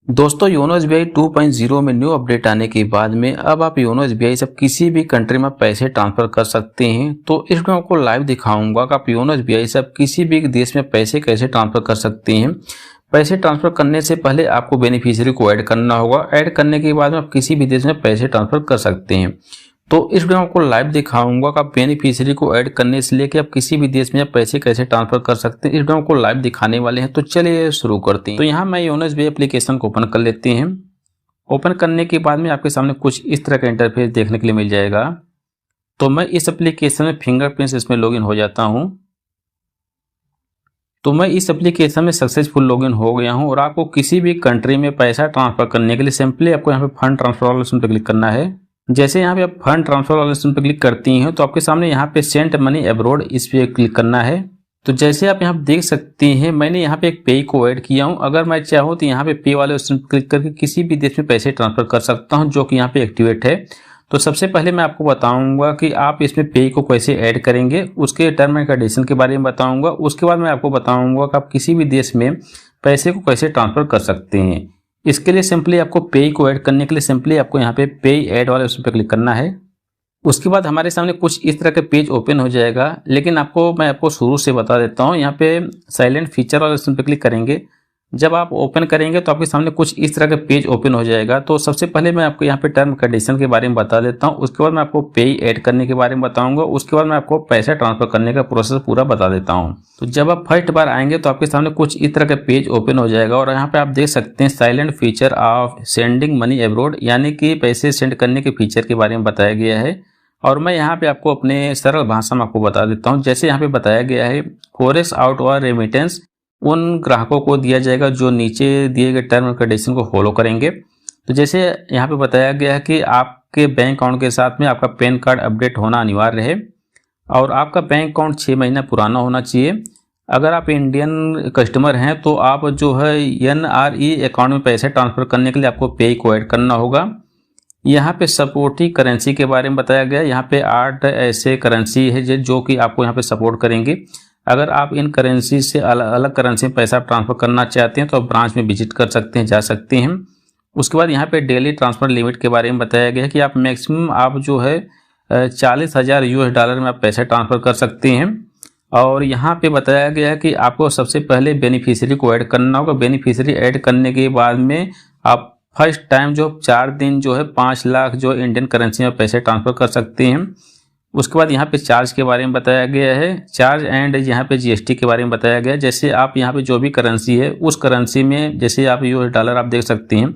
दोस्तों YONO SBI 2.0 में new update आने के बाद में अब आप योनो एसबीआई से किसी भी कंट्री में पैसे ट्रांसफर कर सकते हैं। तो इस वीडियो में आपको लाइव दिखाऊंगा कि आप योनो एसबीआई से आप किसी भी देश में पैसे कैसे ट्रांसफर कर सकते हैं। पैसे ट्रांसफर करने से पहले आपको बेनिफिशियरी को ऐड करना होगा। ऐड करने के बाद में आप किसी भी देश में पैसे ट्रांसफर कर सकते हैं। तो इस वीडियो में आपको लाइव दिखाऊंगा कि आप बेनिफिशियरी को ऐड करने से लेके आप किसी भी देश में आप पैसे कैसे ट्रांसफर कर सकते हैं। इस वीडियो में आपको लाइव दिखाने वाले हैं। तो चलिए शुरू करते हैं। तो यहाँ मैं योनो एसबीआई एप्लीकेशन को ओपन कर लेते हैं। ओपन करने के बाद में आपके सामने कुछ इस तरह का इंटरफेस देखने के लिए मिल जाएगा। तो मैं इस एप्लीकेशन में फिंगरप्रिंट्स इसमें लॉगिन हो जाता हूँ। तो मैं इस एप्लीकेशन में सक्सेसफुल लॉगिन हो गया हूँ। और आपको किसी भी कंट्री में पैसा ट्रांसफर करने के लिए सिंपली आपको यहाँ पे फंड ट्रांसफर वाले ऑप्शन पर क्लिक करना है। जैसे यहाँ पे आप फंड ट्रांसफर वाले ऑप्शन पर क्लिक करती हैं तो आपके सामने यहाँ पे सेंड मनी अब्रॉड इस पे क्लिक करना है। तो जैसे आप यहाँ देख सकते हैं मैंने यहाँ पे एक पे को ऐड किया हूँ। अगर मैं चाहूँ तो यहाँ पे पे वाले ऑप्शन पर क्लिक करके किसी भी देश में पैसे ट्रांसफर कर सकता हूँ, जो कि यहाँ पे एक्टिवेट है। तो सबसे पहले मैं आपको बताऊंगा कि आप इसमें पे को कैसे ऐड करेंगे, उसके टर्म एंड कंडीशन के बारे में बताऊंगा। उसके बाद मैं आपको बताऊंगा कि आप किसी भी देश में पैसे को कैसे ट्रांसफर कर सकते हैं। इसके लिए सिंपली आपको पे को ऐड करने के लिए सिंपली आपको यहाँ पे पे ऐड वाले ऑप्शन पे क्लिक करना है। उसके बाद हमारे सामने कुछ इस तरह का पेज ओपन हो जाएगा। लेकिन मैं आपको शुरू से बता देता हूँ। यहाँ पे साइलेंट फीचर वाले ऑप्शन पे क्लिक करेंगे। जब आप ओपन करेंगे तो आपके सामने कुछ इस तरह का पेज ओपन हो जाएगा। तो सबसे पहले मैं आपको यहाँ पे टर्म कंडीशन के बारे में बता देता हूँ। उसके बाद मैं आपको पे ऐड करने के बारे में बताऊंगा। उसके बाद मैं आपको पैसा ट्रांसफर करने का प्रोसेस पूरा बता देता हूँ। तो जब आप फर्स्ट बार आएंगे तो आपके सामने कुछ इस तरह का पेज ओपन हो जाएगा। और यहाँ पे आप देख सकते हैं silent feature of sending money abroad, यानी कि पैसे सेंड करने के फीचर के बारे में बताया गया है। और मैं यहाँ पे आपको अपने सरल भाषा में आपको बता देता हूँ। जैसे यहाँ पे बताया गया है फॉरेक्स आउट और रेमिटेंस उन ग्राहकों को दिया जाएगा जो नीचे दिए गए टर्म एंड कंडीशन को फॉलो करेंगे। तो जैसे यहाँ पे बताया गया है कि आपके बैंक अकाउंट के साथ में आपका पैन कार्ड अपडेट होना अनिवार्य है और आपका बैंक अकाउंट 6 महीना पुराना होना चाहिए। अगर आप इंडियन कस्टमर हैं तो आप जो है NRE अकाउंट में पैसे ट्रांसफर करने के लिए आपको पे को ऐड करना होगा। यहाँ पे सपोर्टिंग करेंसी के बारे में बताया गया है। यहाँ पे 8 ऐसे करेंसी है जो कि आपको यहाँ पे सपोर्ट करेंगे। अगर आप इन करेंसी से अलग करेंसी में पैसा ट्रांसफर करना चाहते हैं तो आप ब्रांच में विजिट कर सकते हैं, जा सकते हैं। उसके बाद यहाँ पे डेली ट्रांसफर लिमिट के बारे में बताया गया है कि आप मैक्सिमम आप जो है $40,000 में आप पैसा ट्रांसफर कर सकते हैं। और यहाँ पे बताया गया है कि आपको सबसे पहले बेनिफिशियरी को ऐड करना होगा। बेनिफिशियरी ऐड करने के बाद में आप फर्स्ट टाइम जो 4 दिन जो है 5 लाख जो इंडियन करेंसी में पैसे ट्रांसफर कर सकते हैं। उसके बाद यहाँ पे चार्ज के बारे में बताया गया है, चार्ज एंड यहाँ पे GST के बारे में बताया गया है। जैसे आप यहाँ पे जो भी करेंसी है उस करेंसी में जैसे आप $US आप देख सकते हैं।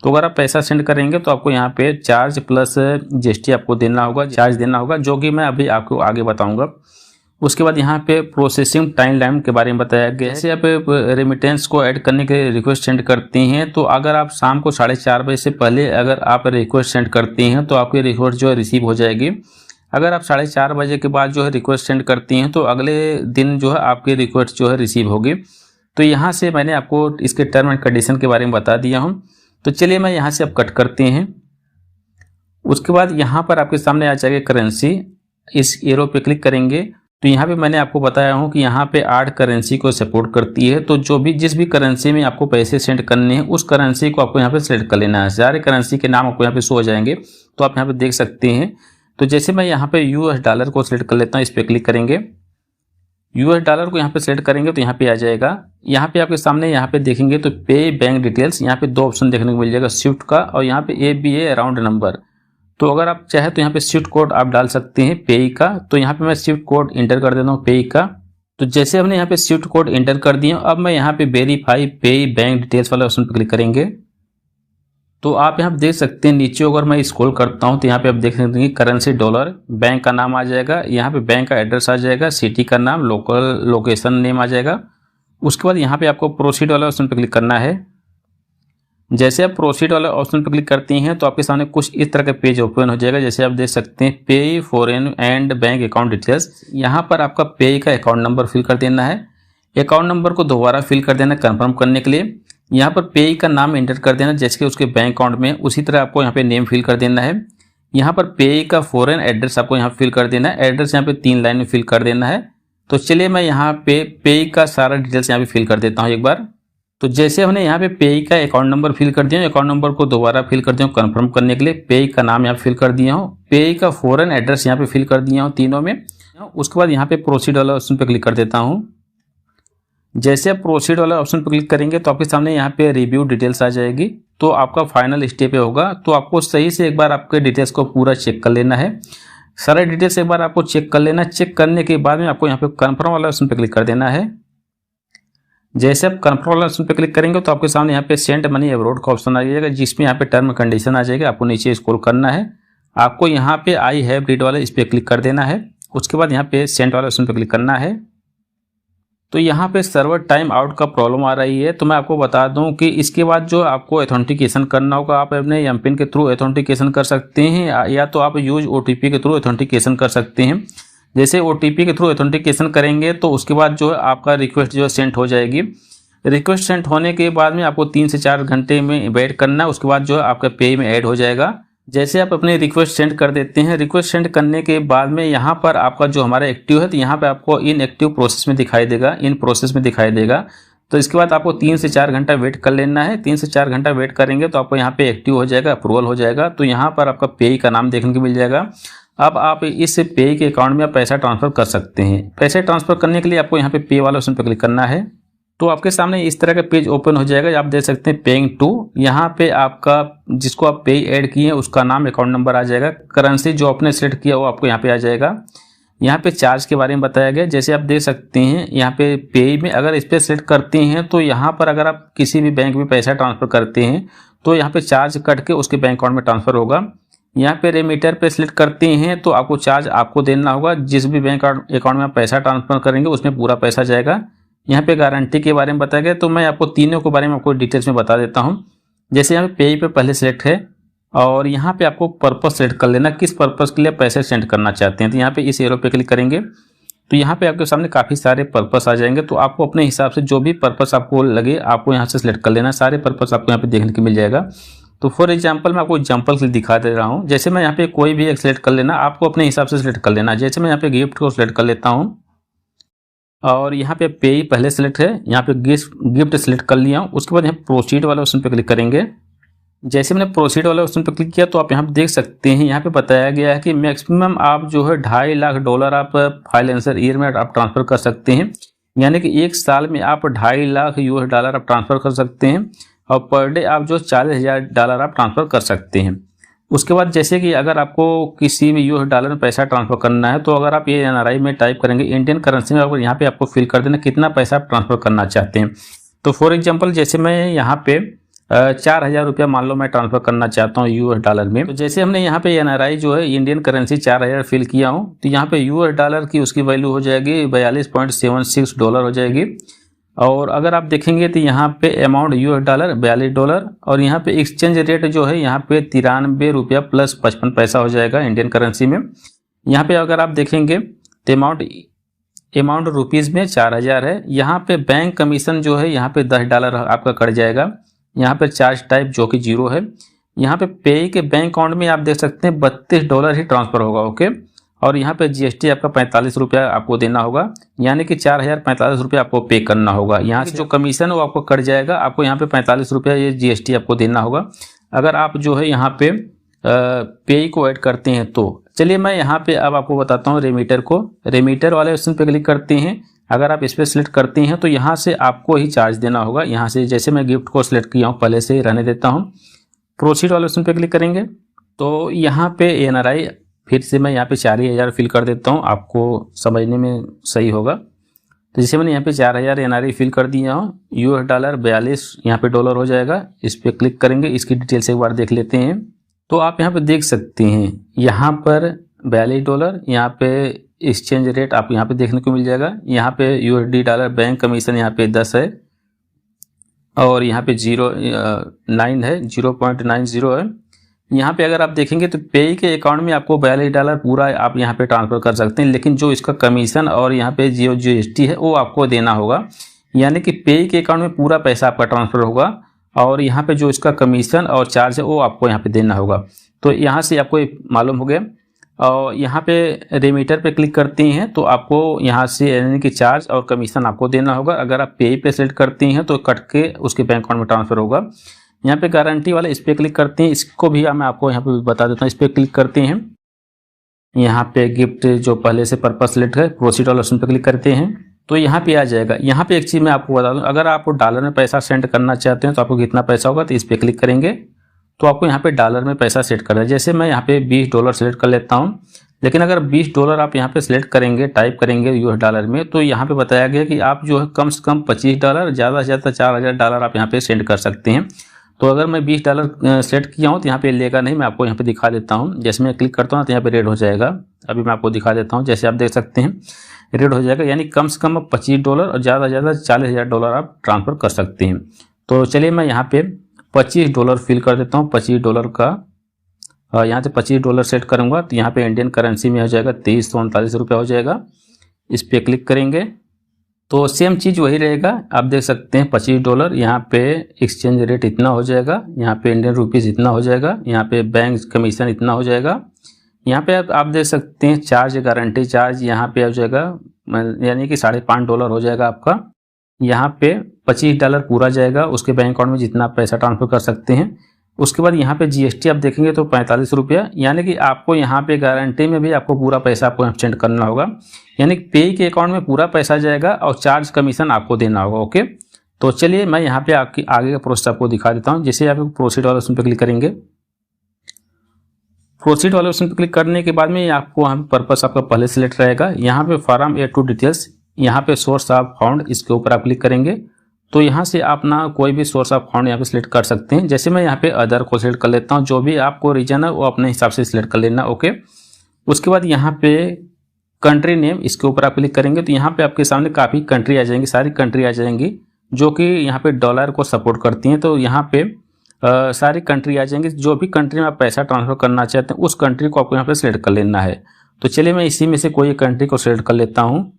तो अगर आप पैसा सेंड करेंगे तो आपको यहाँ पे चार्ज प्लस GST आपको देना होगा, चार्ज देना होगा, जो कि मैं अभी आपको आगे बताऊँगा। उसके बाद यहाँ पे प्रोसेसिंग टाइम लाइन के बारे में बताया गया है। जैसे आप रेमिटेंस को ऐड करने के रिक्वेस्ट सेंड करते हैं तो अगर आप शाम को 4:30 बजे से पहले अगर आप रिक्वेस्ट सेंड करते हैं तो आपकी रिक्वेस्ट जो है रिसीव हो जाएगी। अगर आप 4:30 बजे के बाद जो है रिक्वेस्ट सेंड करती हैं तो अगले दिन जो है आपकी रिक्वेस्ट जो है रिसीव होगी। तो यहाँ से मैंने आपको इसके टर्म एंड कंडीशन के बारे में बता दिया हूँ। तो चलिए मैं यहाँ से आप कट करते हैं। उसके बाद यहाँ पर आपके सामने आ जाएगा करेंसी, इस एरो पे क्लिक करेंगे तो यहाँ पे मैंने आपको बताया हूँ कि यहाँ पे 8 करेंसी को सपोर्ट करती है। तो जिस भी करेंसी में आपको पैसे सेंड करने हैं उस करेंसी को आपको यहाँ पे सेलेक्ट कर लेना है। सारे करेंसी के नाम आपको यहाँ पे शो हो जाएंगे, तो आप यहाँ पे देख सकते हैं। तो जैसे मैं यहाँ पे $US को सिलेक्ट कर लेता हूँ, इस पर क्लिक करेंगे। $US को यहाँ पे सिलेक्ट करेंगे तो यहाँ पे आ जाएगा। यहाँ पे आपके सामने यहाँ पे देखेंगे तो पे बैंक डिटेल्स, यहाँ पे 2 ऑप्शन देखने को मिल जाएगा, स्विफ्ट का और यहाँ पे ABA अराउंड नंबर। तो अगर आप चाहे तो यहाँ पे स्विफ्ट कोड आप डाल सकते हैं पे का। तो यहाँ पे मैं स्विफ्ट कोड इंटर कर देता हूँ पे का। तो जैसे हमने यहाँ पे स्विफ्ट कोड इंटर कर दिया, अब मैं यहाँ पे वेरीफाई पे बैंक डिटेल्स वाले ऑप्शन पे क्लिक करेंगे। तो आप यहाँ पे देख सकते हैं नीचे अगर मैं स्क्रॉल करता हूँ तो यहाँ पे आप देख सकते हैं कि करेंसी डॉलर, बैंक का नाम आ जाएगा, यहाँ पे बैंक का एड्रेस आ जाएगा, सिटी का नाम, लोकल लोकेशन नेम आ जाएगा। उसके बाद यहाँ पे आपको प्रोसीड वाले ऑप्शन पे क्लिक करना है। जैसे आप प्रोसीड वाले ऑप्शन पर क्लिक करती हैं तो आपके सामने कुछ इस तरह का पेज ओपन हो जाएगा। जैसे आप देख सकते हैं पे foreign and bank account details, यहाँ पर आपका पे का अकाउंट नंबर फिल कर देना है। अकाउंट नंबर को दोबारा फिल कर देना कंफर्म करने के लिए। यहाँ पर पे का नाम एंटर कर देना जैसे कि उसके बैंक अकाउंट में, उसी तरह आपको यहाँ पे नेम फिल कर देना है। यहाँ पर पे का फॉरेन एड्रेस आपको यहाँ फिल कर देना है। एड्रेस यहाँ पे 3 लाइन में फिल कर देना है। तो चलिए मैं यहाँ पे का सारा डिटेल्स यहाँ पे फिल कर देता हूँ एक बार। तो जैसे हमने यहाँ पे पेई का अकाउंट नंबर फिल कर दिया, अकाउंट नंबर को दोबारा फिल कर दिया हूँ कंफर्म करने के लिए, पेई का नाम यहाँ फिल कर दिया हूँ, पेई का फॉरेन एड्रेस यहाँ पे फिल कर दिया हूँ तीनों में। उसके बाद यहाँ पे प्रोसीड वाला ऑप्शन पे क्लिक कर देता हूँ। जैसे आप प्रोसीड वाला ऑप्शन पर क्लिक करेंगे तो आपके सामने यहाँ पे रिव्यू डिटेल्स आ जाएगी, तो आपका फाइनल स्टेप होगा। तो आपको सही से एक बार आपके डिटेल्स को पूरा चेक कर लेना है, सारे डिटेल्स एक बार आपको चेक कर लेना। चेक करने के बाद में आपको यहाँ पे कन्फर्म वाला ऑप्शन पे क्लिक कर देना है। जैसे आप कन्फर्म वाला ऑप्शन पे क्लिक करेंगे तो आपके सामने यहाँ पे सेंड मनी अब्रॉड का ऑप्शन आ जाएगा, जिसमें यहाँ पे टर्म कंडीशन आ जाएगा। आपको नीचे स्क्रॉल करना है, आपको यहाँ पे आई हैव रीड वाला इस पे क्लिक कर देना है। उसके बाद यहाँ पे सेंड वाला ऑप्शन पे क्लिक करना है। तो यहाँ पे सर्वर टाइम आउट का प्रॉब्लम आ रही है, तो मैं आपको बता दूं कि इसके बाद जो आपको ऑथेंटिकेशन करना होगा, आप अपने एमपिन के थ्रू ऑथेंटिकेशन कर सकते हैं, या तो आप यूज ओटीपी के थ्रू ऑथेंटिकेशन कर सकते हैं। जैसे ओटीपी के थ्रू ऑथेंटिकेशन करेंगे तो उसके बाद जो है आपका रिक्वेस्ट जो है सेंड हो जाएगी। रिक्वेस्ट सेंड होने के बाद में आपको 3 से 4 घंटे में वेट करना है, उसके बाद जो है आपका पे में ऐड हो जाएगा। जैसे आप अपने रिक्वेस्ट सेंड कर देते हैं, रिक्वेस्ट सेंड करने के बाद में यहाँ पर आपका जो हमारा एक्टिव है, तो यहाँ पे आपको इन एक्टिव प्रोसेस में दिखाई देगा, इन प्रोसेस में दिखाई देगा। तो इसके बाद आपको 3 से 4 घंटा वेट कर लेना है। 3 से 4 घंटा वेट करेंगे तो आपको यहाँ पे एक्टिव हो जाएगा, अप्रूवल हो जाएगा। तो यहाँ पर आपका पेई का नाम देखने को मिल जाएगा। अब आप इस पेई के अकाउंट में पैसा ट्रांसफर कर सकते हैं। पैसे ट्रांसफर करने के लिए आपको यहाँ पे पे वाला ऑप्शन पर क्लिक करना है। तो आपके सामने इस तरह का पेज ओपन हो जाएगा। आप देख सकते हैं पेइंग टू, यहाँ पे आपका जिसको आप पे ऐड किए हैं उसका नाम अकाउंट नंबर आ जाएगा, करेंसी जो आपने सेलेक्ट किया वो आपको यहाँ पे आ जाएगा। यहाँ पे चार्ज के बारे में बताया गया, जैसे आप देख सकते हैं यहाँ पे पे में अगर इस पर सेलेक्ट करते हैं तो यहाँ पर अगर आप किसी भी बैंक में पैसा ट्रांसफर करते हैं तो यहाँ पे चार्ज कट के उसके बैंक अकाउंट में ट्रांसफर होगा। यहाँ पे रेमिटर पे सिलेक्ट करते हैं तो आपको चार्ज आपको देना होगा, जिस भी बैंक अकाउंट में आप पैसा ट्रांसफर करेंगे उसमें पूरा पैसा जाएगा। यहाँ पे गारंटी के बारे में बताया गया, तो मैं आपको तीनों के बारे में आपको डिटेल्स में बता देता हूँ। जैसे यहाँ पे पे पहले सेलेक्ट है और यहाँ पे आपको पर्पस सेलेक्ट कर लेना, किस पर्पस के लिए पैसे सेंड करना चाहते हैं। तो यहाँ पे इस एरो पे क्लिक करेंगे तो यहाँ पे आपके सामने काफ़ी सारे पर्पस आ जाएंगे, तो आपको अपने हिसाब से जो भी पर्पस आपको लगे आपको यहाँ से सिलेक्ट कर लेना। सारे पर्पस आपको यहाँ पे देखने को मिल जाएगा। तो फॉर एग्जाम्पल मैं आपको एग्जाम्पल के लिए दिखा दे रहा हूँ। जैसे मैं यहाँ पे कोई भी एक सिलेक्ट कर लेना, आपको अपने हिसाब से सिलेक्ट कर लेना। जैसे मैं यहाँ पे गिफ्ट को सिलेक्ट कर लेता हूँ और यहाँ पे पे पहले सेलेक्ट है, यहाँ पे गिफ्ट सेलेक्ट कर लिया हूँ। उसके बाद यहाँ प्रोसीड वाले ऑप्शन पे क्लिक करेंगे। जैसे मैंने प्रोसीड वाले ऑप्शन पे क्लिक किया तो आप यहाँ पे देख सकते हैं, यहाँ पे बताया गया है कि मैक्सिमम आप जो है $2.5 लाख आप फाइनेंशियल ईयर में आप ट्रांसफर कर सकते हैं, यानी कि एक साल में आप $2.5 लाख आप ट्रांसफर कर सकते हैं और पर डे आप जो $40,000 आप ट्रांसफर कर सकते हैं। उसके बाद जैसे कि अगर आपको किसी भी $US में पैसा ट्रांसफर करना है तो अगर आप ये NRI में टाइप करेंगे इंडियन करेंसी में, अगर यहाँ पे आपको फिल कर देना कितना पैसा आप ट्रांसफर करना चाहते हैं। तो फॉर एग्जांपल जैसे मैं यहाँ पे 4,000 रुपया मान लो मैं ट्रांसफर करना चाहता हूँ $US में, तो जैसे हमने यहाँ पे NRI जो है इंडियन करेंसी 4,000 फिल किया हूँ, तो यहाँ पे $US की उसकी वैल्यू हो जाएगी $42.76 हो जाएगी। और अगर आप देखेंगे तो यहाँ पे अमाउंट $42 $42 और यहाँ पे एक्सचेंज रेट जो है यहाँ पे ₹93.55 हो जाएगा इंडियन करेंसी में। यहाँ पे अगर आप देखेंगे तो अमाउंट रुपीज़ में 4,000 है। यहाँ पे बैंक कमीशन जो है यहाँ पे $10 आपका कट जाएगा। यहाँ पे चार्ज टाइप जो कि 0 है। यहाँ पे पे के बैंक अकाउंट में आप देख सकते हैं $32 ही ट्रांसफर होगा, ओके। और यहाँ पे GST आपका 45 रुपया आपको देना होगा, यानी कि 4,045 रुपया आपको पे करना होगा। यहाँ से जो कमीशन है वो आपको कट जाएगा, आपको यहाँ पे 45 रुपया ये GST आपको देना होगा अगर आप जो है यहाँ पे पे को ऐड करते हैं। तो चलिए मैं यहाँ पे अब आपको बताता हूँ रेमिटर को। रेमिटर वाले ऑप्शन पे क्लिक करते हैं, अगर आप इस पर सिलेक्ट करते हैं तो यहाँ से आपको ही चार्ज देना होगा। यहाँ से जैसे मैं गिफ्ट को सिलेक्ट किया हूँ पहले से ही रहने देता हूँ। प्रोसीड वाले ऑप्शन पे क्लिक करेंगे तो यहाँ पे NRI फिर से मैं यहाँ पे 4,000 फिल कर देता हूँ, आपको समझने में सही होगा। तो जैसे मैंने यहाँ पे 4,000 NRI फिल कर दिया हूँ, $42 यहाँ पे डॉलर हो जाएगा। इस पर क्लिक करेंगे, इसकी डिटेल से एक बार देख लेते हैं। तो आप यहाँ पे देख सकते हैं यहाँ पर $42, यहाँ पे एक्सचेंज रेट आप यहाँ पे देखने को मिल जाएगा। यहाँ पे USD बैंक कमीशन यहाँ पे 10 है और यहाँ पे 0.90 है। यहाँ पे अगर आप देखेंगे तो पे के अकाउंट में आपको $42 पूरा आप यहाँ पे ट्रांसफर कर सकते हैं, लेकिन जो इसका कमीशन और यहाँ पे जो GST है वो आपको देना होगा, यानी कि पे के अकाउंट में पूरा पैसा आपका ट्रांसफर होगा और यहाँ पे जो इसका कमीशन और चार्ज है वो आपको यहाँ पे देना होगा। तो यहाँ से आपको मालूम हो गया। और यहाँ पे रेमीटर पे क्लिक करती हैं तो आपको यहाँ से यानी कि चार्ज और कमीशन आपको देना होगा। अगर आप पे पे सेलेक्ट करती हैं तो कट के उसके बैंक अकाउंट में ट्रांसफ़र होगा। यहाँ पे गारंटी वाला इस पर क्लिक करती हैं, इसको भी मैं आपको यहाँ पे बता देता हूँ। इस पर क्लिक करती हैं, यहाँ पे गिफ्ट जो पहले से पर्पस सेलेक्ट है, प्रोसीड वाला ऑप्शन पर क्लिक करते हैं तो यहाँ पे आ जाएगा। यहाँ पे एक चीज़ मैं आपको बता दूँ, अगर आप डॉलर में पैसा सेंड करना चाहते हैं तो आपको कितना पैसा होगा, तो इस पर क्लिक करेंगे तो आपको यहाँ पे डॉलर में पैसा सेट करना है। जैसे मैं यहाँ पे $20 सेलेक्ट कर लेता हूँ, लेकिन अगर $20 आप यहाँ पे सिलेक्ट करेंगे, टाइप करेंगे US डॉलर में, तो यहाँ पे बताया गया कि आप जो है कम से कम $25, ज़्यादा से ज़्यादा $4000 आप यहाँ पे सेंड कर सकते हैं। तो अगर मैं $20 सेलेक्ट किया हूँ तो यहाँ पे लेगा नहीं, मैं आपको यहाँ पे दिखा देता हूँ। जैसे मैं क्लिक करता हूँ तो यहाँ पे रेड हो जाएगा। अभी मैं आपको दिखा देता हूँ, जैसे आप देख सकते हैं रेड हो जाएगा, यानी कम से कम $25 और ज़्यादा से ज़्यादा $40000 आप ट्रांसफ़र कर सकते हैं। तो चलिए मैं यहाँ पे $25 फिल कर देता हूँ। $25 का यहाँ से $25 सेट करूँगा तो यहाँ पे इंडियन करेंसी में हो जाएगा 2339 रुपये हो जाएगा। इस पर क्लिक करेंगे तो सेम चीज़ वही रहेगा। आप देख सकते हैं $25 यहाँ पे एक्सचेंज रेट इतना हो जाएगा, यहाँ पे इंडियन रुपीज़ इतना हो जाएगा, यहाँ पे बैंक कमीशन इतना हो जाएगा। यहाँ पे आप देख सकते हैं चार्ज, गारंटी चार्ज यहाँ पे हो जाएगा, यानी कि $5.5 हो जाएगा आपका। यहाँ पे $25 पूरा जाएगा उसके बैंक अकाउंट में जितना पैसा ट्रांसफ़र कर सकते हैं। उसके बाद यहाँ पे GST आप देखेंगे तो 45 रुपया, यानी कि आपको यहाँ पे गारंटी में भी आपको पूरा पैसा आपको सेंड करना होगा, यानी कि पे के अकाउंट में पूरा पैसा जाएगा और चार्ज कमीशन आपको देना होगा। ओके, तो चलिए मैं यहाँ पे आपकी आगे का प्रोसेस आपको दिखा देता हूँ। जैसे आप प्रोसीड वाले ऑप्शन पर क्लिक करेंगे, प्रोसीड वाले ऑप्शन पर क्लिक करने के बाद में आपको यहाँ पर्पस आपका पहले सेलेक्ट रहेगा। यहाँ पे फॉर्म A2 डिटेल्स, यहाँ पे सोर्स ऑफ फंड, इसके ऊपर आप क्लिक करेंगे तो यहाँ से आप ना कोई भी सोर्स ऑफ फंड यहाँ पे सिलेक्ट कर सकते हैं। जैसे मैं यहाँ पे अदर को सिलेक्ट कर लेता हूँ, जो भी आपको रीजन है वो अपने हिसाब से सिलेक्ट कर लेना। ओके, उसके बाद यहाँ पे कंट्री नेम, इसके ऊपर आप क्लिक करेंगे तो यहाँ पे आपके सामने काफ़ी कंट्री आ जाएंगी, सारी कंट्री आ जाएंगी जो कि यहाँ पे डॉलर को सपोर्ट करती हैं। तो यहाँ पे सारी कंट्री आ जाएंगी, जो भी कंट्री में आप पैसा ट्रांसफ़र करना चाहते हैं उस कंट्री को आपको यहाँ पे सिलेक्ट कर लेना है। तो चलिए मैं इसी में से कोई कंट्री को सिलेक्ट कर लेता हूँ।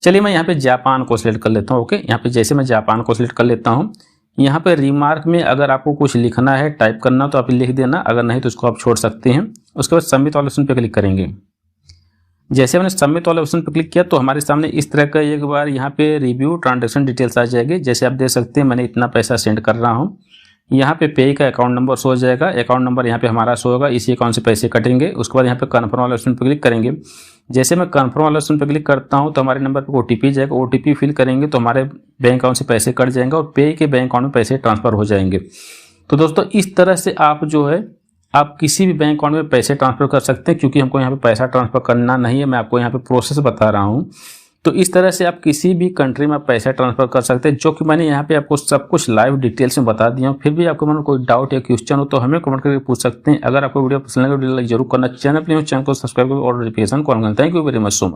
चलिए मैं यहाँ पे जापान को सिलेक्ट कर लेता हूँ। ओके, यहाँ पे जैसे मैं जापान को सिलेक्ट कर लेता हूँ, यहाँ पे रिमार्क में अगर आपको कुछ लिखना है, टाइप करना तो आप लिख देना, अगर नहीं तो उसको आप छोड़ सकते हैं। उसके बाद सबमिट वाले ऑप्शन पे क्लिक करेंगे। जैसे मैंने सबमिट वाले ऑप्शन पे क्लिक किया तो हमारे सामने इस तरह का एक बार यहाँ पे रिव्यू ट्रांजेक्शन डिटेल्स आ जाएगी। जैसे आप देख सकते हैं मैंने इतना पैसा सेंड कर रहा हूँ, यहाँ पे पे का अकाउंट नंबर शो हो जाएगा, अकाउंट नंबर यहाँ पे हमारा शो होगा, इसी अकाउंट से पैसे कटेंगे। उसके बाद यहाँ पे कन्फर्म वाले ऑप्शन पे क्लिक करेंगे। जैसे मैं कन्फर्म वाले ऑप्शन पे क्लिक करता हूँ तो हमारे नंबर पे OTP जाएगा, OTP फिल करेंगे तो हमारे बैंक अकाउंट से पैसे कट जाएंगे और पे के बैंक अकाउंट में पैसे ट्रांसफ़र हो जाएंगे। तो दोस्तों इस तरह से आप जो है आप किसी भी बैंक अकाउंट में पैसे ट्रांसफ़र कर सकते हैं, क्योंकि हमको यहाँ पे पैसा ट्रांसफ़र करना नहीं है, मैं आपको यहाँ पे प्रोसेस बता रहा हूँ। तो इस तरह से आप किसी भी कंट्री में पैसा ट्रांसफ़र कर सकते हैं, जो कि मैंने यहाँ पे आपको सब कुछ लाइव डिटेल्स में बता दिया हूँ। फिर भी आपको मन में कोई डाउट या क्वेश्चन हो तो हमें कमेंट करके पूछ सकते हैं। अगर आपको वीडियो पसंद लगे वीडियो लाइक जरूर करना, चैनल प्लीज चैनल को सब्सक्राइब करें और नोटिफिकेशन को ऑन करें। Thank you very much so much.